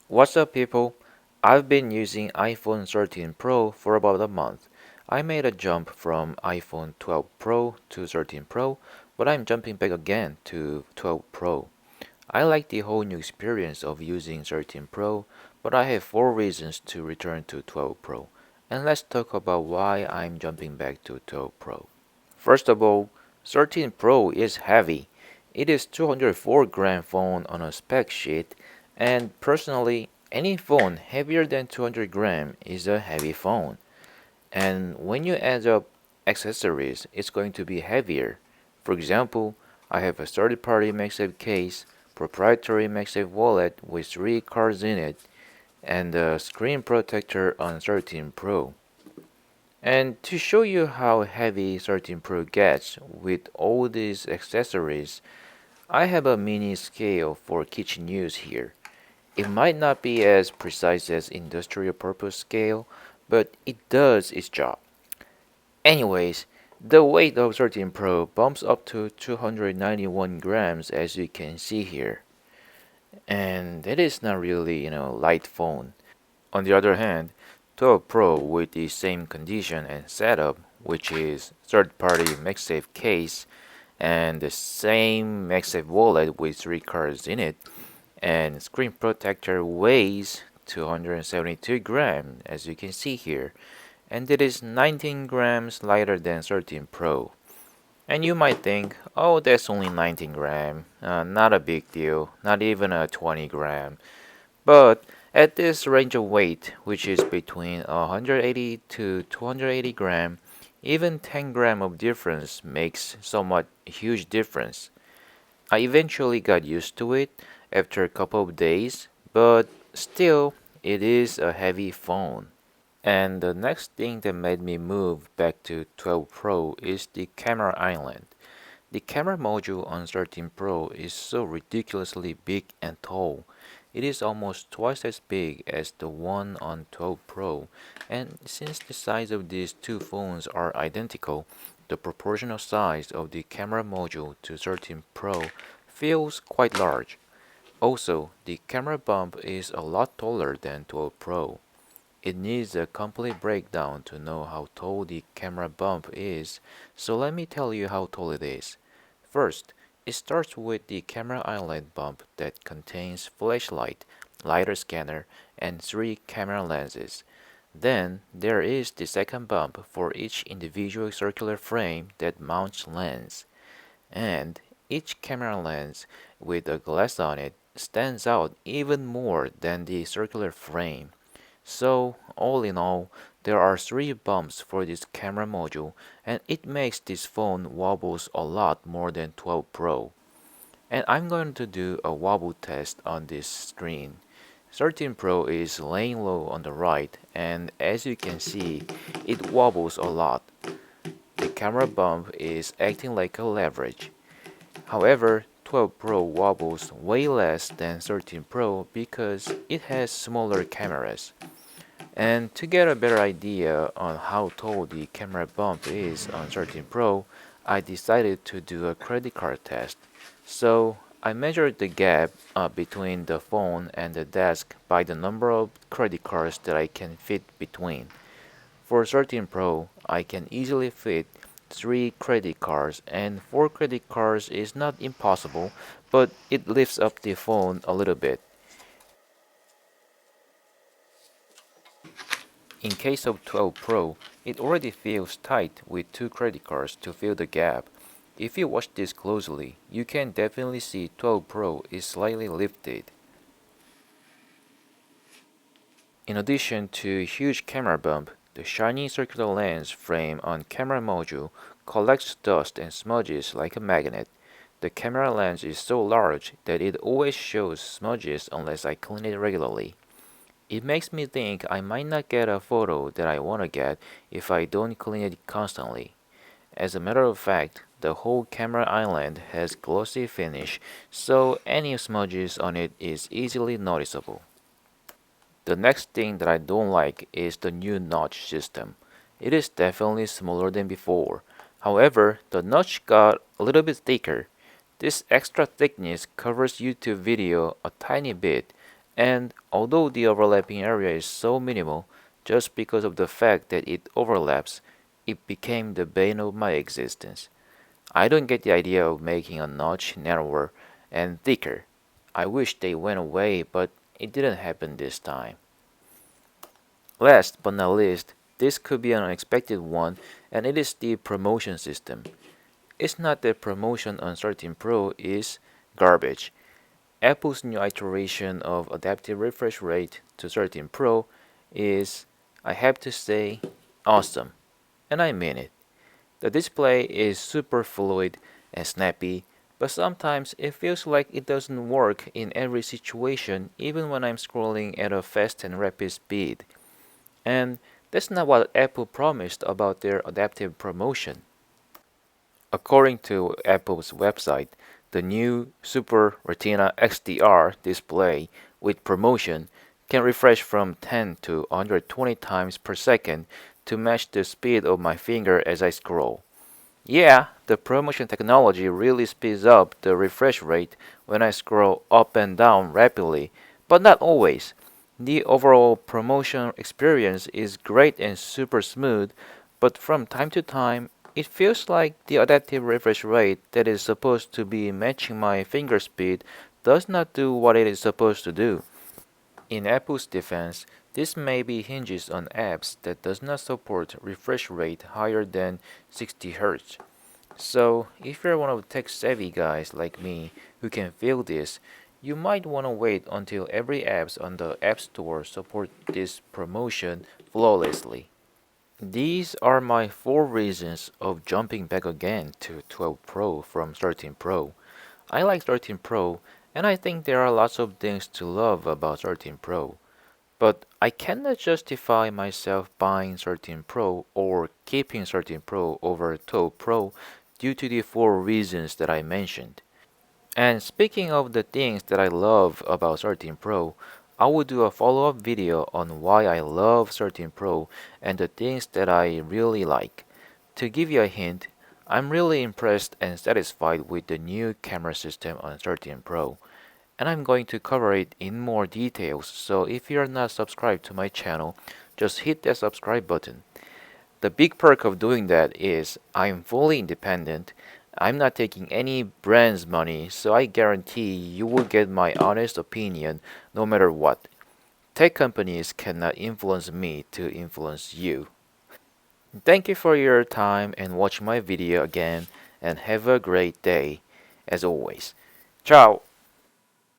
What's up, people? I've been using iPhone 13 Pro for about a month. I made a jump from iPhone 12 Pro to 13 Pro, but I'm jumping back again to 12 Pro. I like the whole new experience of using 13 Pro, but I have four reasons to return to 12 Pro. And let's talk about why I'm jumping back to 12 Pro. First of all, 13 Pro is heavy. It is 204-gram phone on a spec sheet, and personally, any phone heavier than 200 gram is a heavy phone. And when you add up accessories, it's going to be heavier. For example, I have a third-party MagSafe case, proprietary MagSafe wallet with 3 cards in it, and a screen protector on 13 Pro. And to show you how heavy 13 Pro gets with all these accessories, I have a mini scale for kitchen use here. It might not be as precise as industrial purpose scale, but it does its job. Anyways, the weight of 13 Pro bumps up to 291 grams as you can see here. And that is not really, light phone. On the other hand, 12 Pro with the same condition and setup, which is third-party MagSafe case and the same MagSafe wallet with 3 cards in it, and screen protector weighs 272 grams as you can see here, and it is 19 grams lighter than 13 Pro. And you might think, oh, that's only 19 grams, not a big deal, not even a 20 gram. But at this range of weight, which is between 180 to 280 gram, even 10 gram of difference makes somewhat huge difference. I eventually got used to it after a couple of days, but still, it is a heavy phone. And the next thing that made me move back to 12 Pro is the camera island. The camera module on 13 Pro is so ridiculously big and tall. It is almost twice as big as the one on 12 Pro, and since the size of these two phones are identical, the proportional size of the camera module to 13 Pro feels quite large. Also, the camera bump is a lot taller than 12 Pro. It needs a complete breakdown to know how tall the camera bump is, so let me tell you how tall it is. First, it starts with the camera island bump that contains flashlight, lidar scanner, and 3 camera lenses. Then there is the second bump for each individual circular frame that mounts lens. And each camera lens with a glass on it stands out even more than the circular frame. So, all in all, there are 3 bumps for this camera module, and it makes this phone wobbles a lot more than 12 Pro. And I'm going to do a wobble test on this screen. 13 Pro is laying low on the right, and as you can see, it wobbles a lot. The camera bump is acting like a leverage. However, 12 Pro wobbles way less than 13 Pro because it has smaller cameras. And to get a better idea on how tall the camera bump is on 13 Pro, I decided to do a credit card test. So I measured the gap between the phone and the desk by the number of credit cards that I can fit between. For 13 Pro, I can easily fit 3 credit cards, and 4 credit cards is not impossible, but it lifts up the phone a little bit. In case of 12 Pro, it already feels tight with 2 credit cards to fill the gap. If you watch this closely, you can definitely see 12 Pro is slightly lifted. In addition to huge camera bump, the shiny circular lens frame on camera module collects dust and smudges like a magnet. The camera lens is so large that it always shows smudges unless I clean it regularly. It makes me think I might not get a photo that I want to get if I don't clean it constantly. As a matter of fact, the whole camera island has glossy finish, so any smudges on it is easily noticeable. The next thing that I don't like is the new notch system. It is definitely smaller than before. However, the notch got a little bit thicker. This extra thickness covers YouTube video a tiny bit, And although the overlapping area is so minimal, just because of the fact that it overlaps, it became the bane of my existence. I don't get the idea of making a notch narrower and thicker. I wish they went away, but it didn't happen this time. Last but not least, this could be an unexpected one, and it is the promotion system. It's not that promotion on 13 Pro is garbage. Apple's new iteration of adaptive refresh rate to 13 Pro is, I have to say, awesome. And I mean it. The display is super fluid and snappy, but sometimes it feels like it doesn't work in every situation, even when I'm scrolling at a fast and rapid speed. And that's not what Apple promised about their adaptive promotion. According to Apple's website, the new Super Retina XDR display with promotion can refresh from 10 to 120 times per second to match the speed of my finger as I scroll. Yeah, the promotion technology really speeds up the refresh rate when I scroll up and down rapidly, but not always. The overall promotion experience is great and super smooth, but from time to time, it feels like the adaptive refresh rate that is supposed to be matching my finger speed does not do what it is supposed to do. In Apple's defense, this maybe hinges on apps that does not support refresh rate higher than 60 Hz. So, if you're one of the tech-savvy guys like me who can feel this, you might want to wait until every apps on the App Store support this promotion flawlessly. These are my 4 reasons of jumping back again to 12 Pro from 13 Pro. I like 13 Pro, and I think there are lots of things to love about 13 Pro. But I cannot justify myself buying 13 Pro or keeping 13 Pro over 12 Pro due to the 4 reasons that I mentioned. And speaking of the things that I love about 13 Pro, I will do a follow-up video on why I love 13 Pro and the things that I really like. To give you a hint, I'm really impressed and satisfied with the new camera system on 13 Pro, and I'm going to cover it in more details, so if you're not subscribed to my channel, just hit that subscribe button. The big perk of doing that is I'm fully independent. I'm not taking any brand's money, so I guarantee you will get my honest opinion no matter what. Tech companies cannot influence me to influence you. Thank you for your time and watch my video again, and have a great day as always. Ciao!